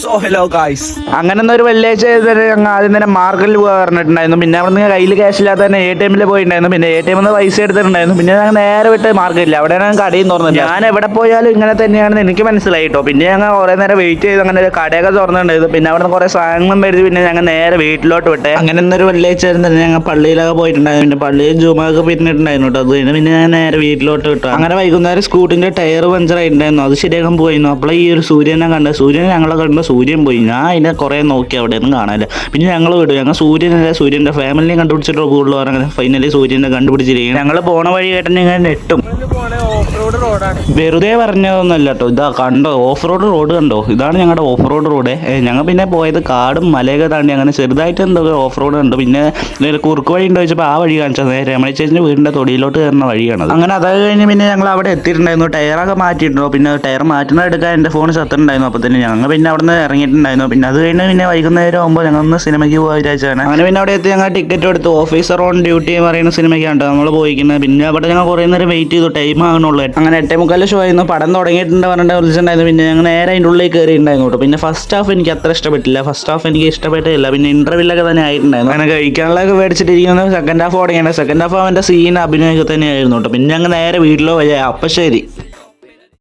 So hello guys, അങ്ങനെ ഒരു വെള്ളിയാഴ്ച ഞങ്ങൾ ആദ്യം തന്നെ മാർക്കറ്റിൽ പോകാൻ പറഞ്ഞിട്ടുണ്ടായിരുന്നു. പിന്നെ അവിടെ നിന്ന് കയ്യിൽ ക്യാഷ് ഇല്ലാതെ തന്നെ ATM പോയിട്ടുണ്ടായിരുന്നു. പിന്നെ ATM പൈസ എടുത്തിട്ടുണ്ടായിരുന്നു. പിന്നെ ഞങ്ങൾ നേരെ വിട്ട് മാർക്കറ്റിൽ അവിടെയാണ് കടയും തുറന്നത്. ഞാൻ എവിടെ പോയാലും ഇങ്ങനെ തന്നെയാണെന്ന് എനിക്ക് മനസ്സിലായി കേട്ടോ. പിന്നെ ഞങ്ങൾ കുറേ നേരം വെയിറ്റ് ചെയ്ത് അങ്ങനെ ഒരു കടയൊക്കെ തുറന്നിട്ടുണ്ടായിരുന്നു. പിന്നെ അവിടെ നിന്ന് കുറേ സാധനങ്ങളും മേടിച്ച് പിന്നെ ഞങ്ങൾ നേരെ വീട്ടിലോട്ട് വിട്ടെ. അങ്ങനെ ഒരു വെള്ളിയാഴ്ച തന്നെ ഞങ്ങൾ പള്ളിയിലൊക്കെ പോയിട്ടുണ്ടായിരുന്നു. പിന്നെ പള്ളിയിൽ ജുമാക്ക് പിന്നിട്ടുണ്ടായിരുന്നു കേട്ടോ. അത് കഴിഞ്ഞ് പിന്നെ ഞാൻ നേരെ വീട്ടിലോട്ട് വിട്ടു. അങ്ങനെ വൈകുന്നേരം സ്കൂട്ടിന്റെ ടയർ പഞ്ചർ ആയിട്ടുണ്ടായിരുന്നു. അത് ശരിയാക്കാൻ പോയിരുന്നു. അപ്പോൾ ഈ ഒരു സൂര്യനെ കണ്ട് ഞങ്ങളെ കണ്ട് സൂര്യൻ പോയി. ഞാൻ അതിനെ കുറേ നോക്കി അവിടെ ഒന്നും കാണാനില്ല. പിന്നെ ഞങ്ങൾ വിടും. ഞങ്ങൾ സൂര്യൻ്റെ ഫാമിലിനെ കണ്ടുപിടിച്ചിട്ട് കൂടുതൽ അങ്ങനെ ഫൈനലി സൂര്യനെ കണ്ടുപിടിച്ചിരിക്കും. ഞങ്ങൾ പോണ വഴി കേട്ട് ഞങ്ങൾ നെട്ടും. വെറുതെ പറഞ്ഞതൊന്നുമല്ല കേട്ടോ. ഇതാ കണ്ടോ, ഓഫ് റോഡ് കണ്ടോ? ഇതാണ് ഞങ്ങളുടെ ഓഫ് റോഡ് റോഡ്. ഞങ്ങൾ പിന്നെ പോയത് കാടും മലയൊക്കെ താണ്ടി അങ്ങനെ ചെറുതായിട്ട് എന്തോ ഓഫ് റോഡ് ഉണ്ട്. പിന്നെ കുറുക്ക് വഴി ഉണ്ടോ ചോദിച്ചപ്പോൾ ആ വഴി കാണിച്ചത് രമണി ചേച്ചിൻ്റെ വീടിൻ്റെ തൊടിയിലോട്ട് കയറുന്ന വഴിയാണത്. അങ്ങനെ അത് കഴിഞ്ഞ് പിന്നെ ഞങ്ങൾ അവിടെ എത്തിയിട്ടുണ്ടായിരുന്നു. ടയറൊക്കെ മാറ്റിയിട്ടുണ്ടോ. പിന്നെ ടയർ മാറ്റുന്ന എടുക്കാൻ എൻ്റെ ഫോൺ സത്തുണ്ടായിരുന്നു. അപ്പോൾ തന്നെ ഞങ്ങൾ പിന്നെ അവിടെ നിന്ന് ഇറങ്ങിയിട്ടുണ്ടായിരുന്നു. പിന്നെ അത് കഴിഞ്ഞ് പിന്നെ വൈകുന്നേരം ആകുമ്പോൾ ഞങ്ങൾ ഒന്ന് സിനിമയ്ക്ക് പോകാൻ വിചാരിച്ചാണ്. അങ്ങനെ പിന്നെ അവിടെ എത്തി ഞങ്ങൾ ടിക്കറ്റ് എടുത്തു. ഓഫീസർ ഓൺ ഡ്യൂട്ടി പറയുന്ന സിനിമയ്ക്കാണ് നമ്മൾ പോയിരിക്കുന്നത്. പിന്നെ അവിടെ ഞങ്ങൾ കുറേ നേരം വെയിറ്റ് ചെയ്തു. ടൈം ആകണുള്ളൂ. അങ്ങനെ 8:45 ഷോ ആയിരുന്നു. പടം തുടങ്ങിയിട്ടുണ്ട് പറഞ്ഞിട്ട് വിളിച്ചിട്ടുണ്ടായിരുന്നു. പിന്നെ ഞങ്ങൾ നേരെ അതിൻ്റെ ഉള്ളിൽ കയറിയിട്ടുണ്ടായിരുന്നു കേട്ടോ. പിന്നെ ഫസ്റ്റ് ഹാഫ് എനിക്ക് അത്ര ഇഷ്ടപ്പെട്ടില്ല. ഫസ്റ്റ് ഹാഫ് എനിക്ക് ഇഷ്ടപ്പെട്ടില്ല. പിന്നെ ഇന്റർവ്യൂലൊക്കെ തന്നെ ആയിട്ടുണ്ടായിരുന്നു. അങ്ങനെ കഴിക്കാനുള്ളതൊക്കെ മേടിച്ചിട്ടിരിക്കുന്നത് സെക്കൻഡ് ഹാഫ് തുടങ്ങിയാണ്. സെക്കൻഡ് ഹാഫ് അവൻ്റെ സീൻ അഭിനയമൊക്കെ തന്നെയായിരുന്നു കേട്ടോ. പിന്നെ ഞങ്ങൾ നേരെ വീട്ടിലോ പോയി. അപ്പം ശരി.